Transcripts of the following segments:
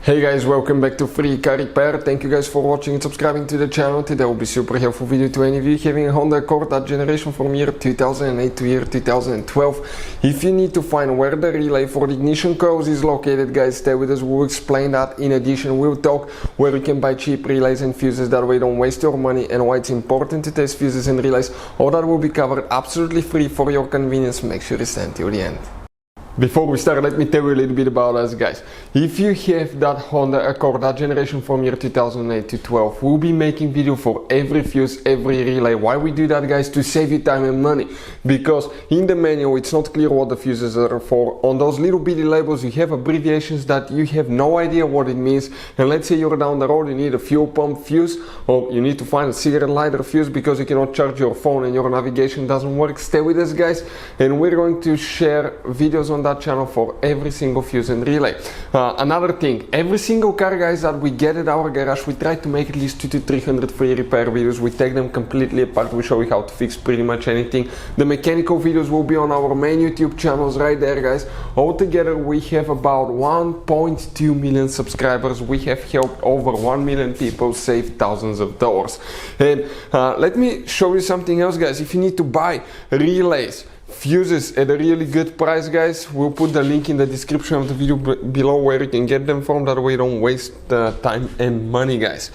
Hey guys, welcome back to Free Car Repair. Thank you guys for watching and subscribing to the channel. Today will be super helpful video to any of you having a Honda Accord that generation from year 2008 to year 2012. If you need to find where the relay for the ignition coils is located, guys, stay with us. We'll explain that. In addition, we'll talk where you can buy cheap relays and fuses, that way don't waste your money, and why it's important to test fuses and relays. All that will be covered absolutely free for your convenience. Make sure to stay until the end. Before we start, let me tell you a little bit about us, guys. If you have that Honda Accord, that generation from year 2008 to 12, we'll be making video for every fuse, every relay. Why we do that, guys? To save you time and money. Because in the manual, it's not clear what the fuses are for. On those little bitty labels, you have abbreviations that you have no idea what it means. And let's say you're down the road, you need a fuel pump fuse, or you need to find a cigarette lighter fuse because you cannot charge your phone and your navigation doesn't work. Stay with us, guys, and we're going to share videos on that channel for every single fuse and relay. Another thing, every single car, guys, that we get at our garage, we try to make at least 200 to 300 free repair videos. We take them completely apart. We show you how to fix pretty much anything. The mechanical videos will be on our main YouTube channels right there, guys. Altogether, we have about 1.2 million subscribers. We have helped over 1 million people save thousands of dollars. And let me show you something else, guys. If you need to buy relays, fuses at a really good price, guys, we'll put the link in the description of the video below where you can get them from. That way you don't waste time and money, guys,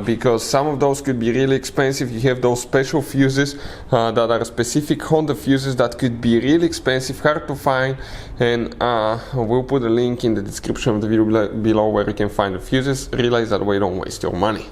because some of those could be really expensive. You have those special fuses that are specific Honda fuses that could be really expensive, hard to find, and we'll put a link in the description of the video below where you can find the fuses, relays, that way you don't waste your money.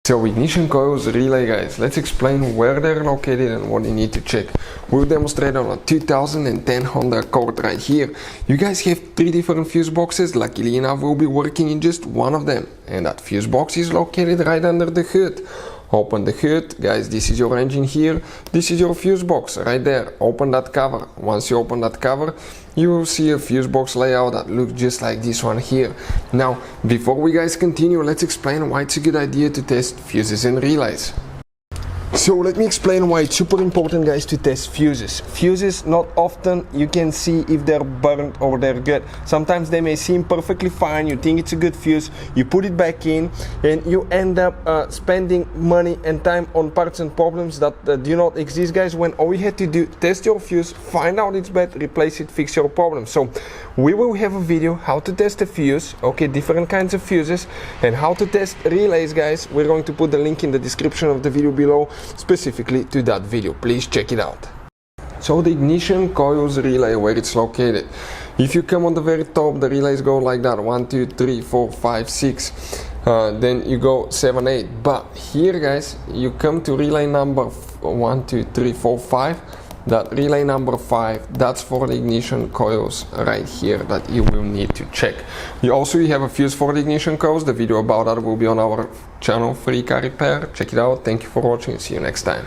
So ignition coils, relay, guys, let's explain where they're located and what you need to check. We'll demonstrate on a 2010 Honda Accord right here. You guys have 3 different fuse boxes. Luckily enough, we'll be working in just one of them, and that fuse box is located right under the hood. Open the hood, guys, this is your engine here, this is your fuse box right there. Open that cover. Once you open that cover, you will see a fuse box layout that looks just like this one here. Now, before we guys continue, let's explain why it's a good idea to test fuses and relays. So let me explain why it's super important, guys, to test fuses. Fuses, not often you can see if they're burnt or they're good. Sometimes they may seem perfectly fine, you think it's a good fuse, you put it back in, and you end up spending money and time on parts and problems that do not exist, guys, when all you had to do, test your fuse, find out it's bad, replace it, fix your problem. So we will have a video how to test a fuse, okay, different kinds of fuses, and how to test relays, guys. We're going to put the link in the description of the video below specifically to that video. Please check it out. So the ignition coils relay, where it's located. If you come on the very top, the relays go like that: 1, 2, 3, 4, 5, 6. Then you go 7, 8. But here, guys, you come to relay number 1, 2, 3, 4, 5. That relay number 5, that's for the ignition coils right here that you will need to check. You have a fuse for the ignition coils. The video about that will be on our channel, Free Car Repair. Check it out. Thank you for watching. See you next time.